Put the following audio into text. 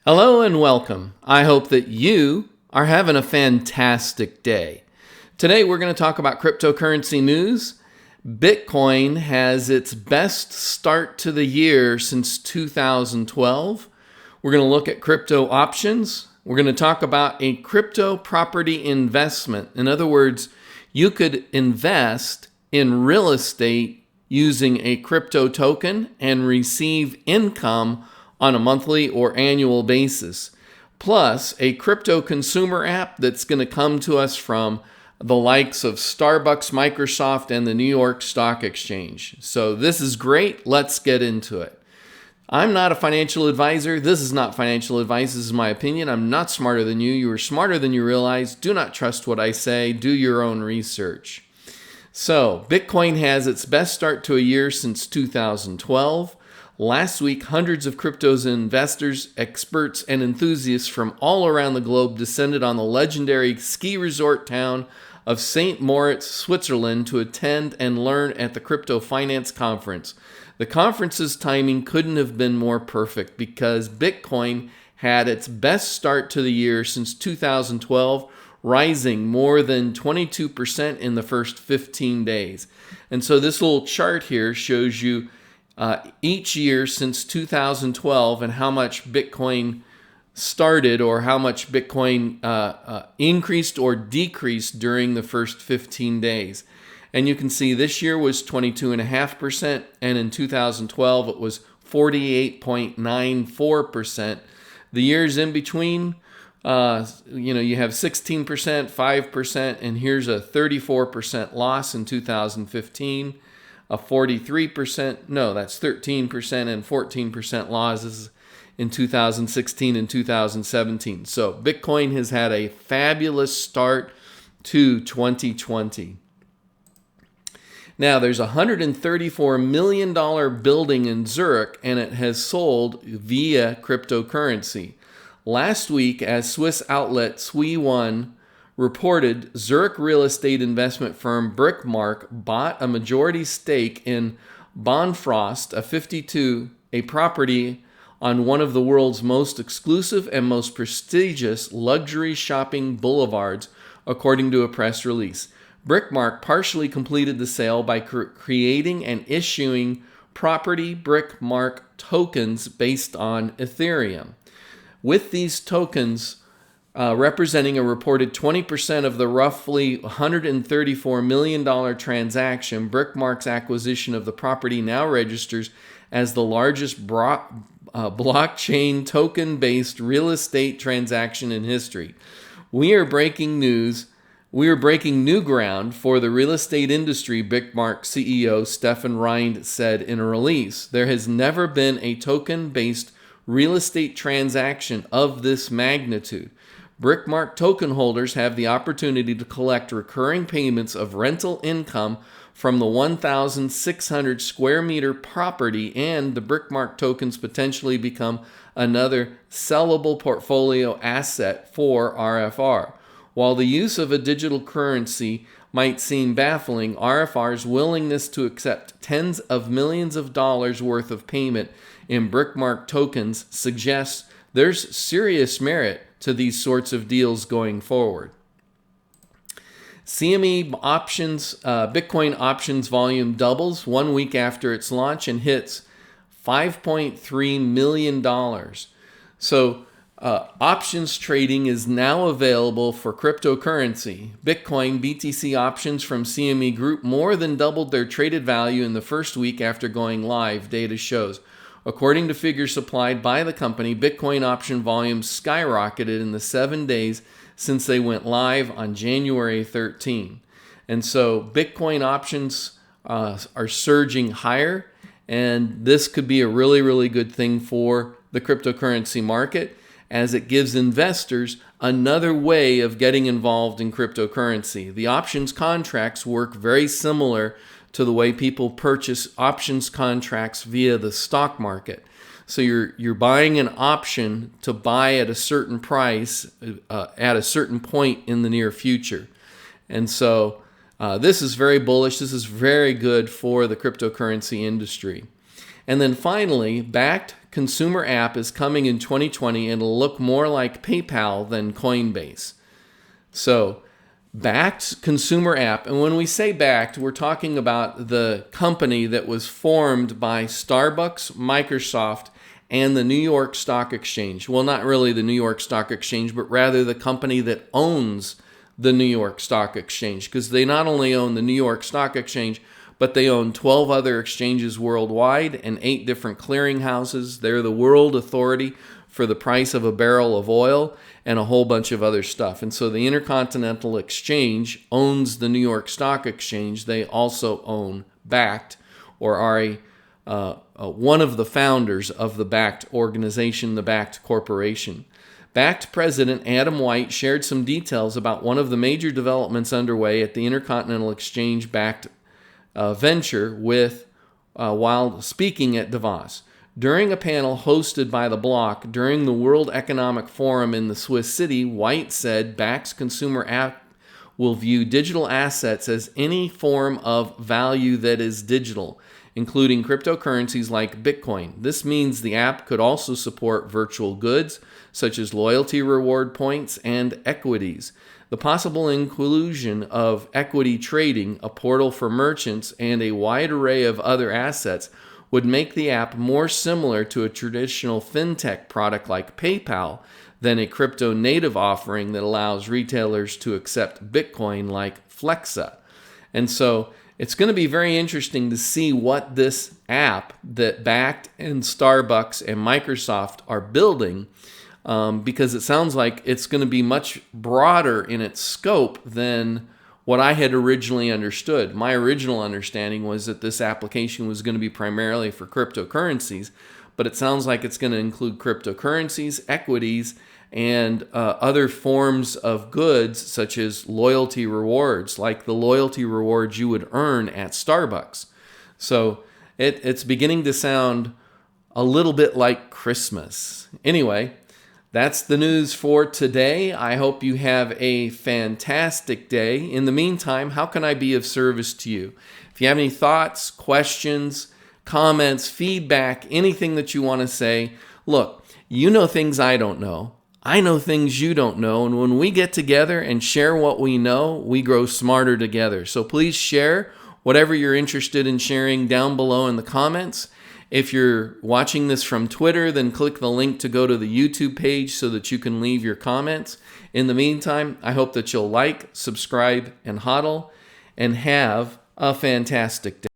Hello and welcome. I hope that you are having a fantastic day. Today we're going to talk about cryptocurrency news. Bitcoin has its best start to the year since 2012. We're going to look at crypto options. We're going to talk about a crypto property investment. In other words, you could invest in real estate using a crypto token and receive income on a monthly or annual basis, plus a crypto consumer app that's going to come to us from the likes of Starbucks, Microsoft, and the New York Stock Exchange. So this is great. Let's get into it. I'm not a financial advisor. This is not financial advice. This is my opinion. I'm not smarter than you. You are smarter than you realize. Do not trust what I say. Do your own research. So Bitcoin has its best start to a year since 2012. Last week, hundreds of crypto's investors, experts, and enthusiasts from all around the globe descended on the legendary ski resort town of St. Moritz, Switzerland, to attend and learn at the Crypto Finance Conference. The conference's timing couldn't have been more perfect because Bitcoin had its best start to the year since 2012, rising more than 22% in the first 15 days. And so this little chart here shows you each year since 2012 and how much Bitcoin started or how much Bitcoin increased or decreased during the first 15 days. And you can see this year was 22.5%, and in 2012 it was 48.94%. The years in between, you have 16%, 5%, and here's a 34% loss in 2015. A 43%, no, that's 13% and 14% losses in 2016 and 2017. So Bitcoin has had a fabulous start to 2020. Now, there's a $134 million building in Zurich, and it has sold via cryptocurrency. Last week, as Swiss outlet Sui1 reported, Zurich real estate investment firm Bakkt bought a majority stake in Bonfrost, a property on one of the world's most exclusive and most prestigious luxury shopping boulevards, according to a press release. Bakkt partially completed the sale by creating and issuing property Bakkt tokens based on Ethereum. With these tokens, representing a reported 20% of the roughly $134 million transaction, Bakkt's acquisition of the property now registers as the largest blockchain token-based real estate transaction in history. We are breaking new ground for the real estate industry, Bakkt CEO Stefan Rind said in a release. There has never been a token-based real estate transaction of this magnitude. Bakkt token holders have the opportunity to collect recurring payments of rental income from the 1,600 square meter property, and the Bakkt tokens potentially become another sellable portfolio asset for RFR. While the use of a digital currency might seem baffling, RFR's willingness to accept tens of millions of dollars worth of payment in Bakkt tokens suggests there's serious merit to these sorts of deals going forward. CME options, Bitcoin options volume doubles 1 week after its launch and hits $5.3 million. So options trading is now available for cryptocurrency. Bitcoin BTC options from CME Group more than doubled their traded value in the first week after going live, data shows. According to figures supplied by the company, Bitcoin option volumes skyrocketed in the 7 days since they went live on January 13. And so Bitcoin options are surging higher, and this could be a really, really good thing for the cryptocurrency market, as it gives investors another way of getting involved in cryptocurrency. The options contracts work very similar to the way people purchase options contracts via the stock market. So you're buying an option to buy at a certain price at a certain point in the near future. And so this is very bullish. This is very good for the cryptocurrency industry. And then finally, Bakkt consumer app is coming in 2020 and it'll look more like PayPal than Coinbase. So Bakkt's consumer app, and when we say Bakkt, we're talking about the company that was formed by Starbucks, Microsoft, and the New York Stock Exchange. Well, not really the New York Stock Exchange, but rather the company that owns the New York Stock Exchange, because they not only own the New York Stock Exchange, but they own 12 other exchanges worldwide and 8 different clearinghouses. They're the world authority for the price of a barrel of oil and a whole bunch of other stuff. And so the Intercontinental Exchange owns the New York Stock Exchange. They also own Bakkt, or are one of the founders of the Bakkt organization, the Bakkt Corporation. Bakkt President Adam White shared some details about one of the major developments underway at the Intercontinental Exchange Bakkt venture while speaking at Davos. During a panel hosted by the Block during the World Economic Forum in the Swiss city, White said Bakkt's consumer app will view digital assets as any form of value that is digital, including cryptocurrencies like Bitcoin. This means the app could also support virtual goods, such as loyalty reward points and equities. The possible inclusion of equity trading, a portal for merchants, and a wide array of other assets would make the app more similar to a traditional fintech product like PayPal than a crypto-native offering that allows retailers to accept Bitcoin like Flexa. And so it's going to be very interesting to see what this app that Bakkt and Starbucks and Microsoft are building, because it sounds like it's going to be much broader in its scope than what I had originally understood. My original understanding was that this application was going to be primarily for cryptocurrencies, but it sounds like it's going to include cryptocurrencies, equities, and other forms of goods such as loyalty rewards, like the loyalty rewards you would earn at Starbucks. So it's beginning to sound a little bit like Christmas. Anyway, that's the news for today. I hope you have a fantastic day. In the meantime, how can I be of service to you? If you have any thoughts, questions, comments, feedback, anything that you want to say, look, you know things I don't know. I know things you don't know. And when we get together and share what we know, we grow smarter together. So please share whatever you're interested in sharing down below in the comments. If you're watching this from Twitter, then click the link to go to the YouTube page so that you can leave your comments. In the meantime, I hope that you'll like, subscribe, and hodl, and have a fantastic day.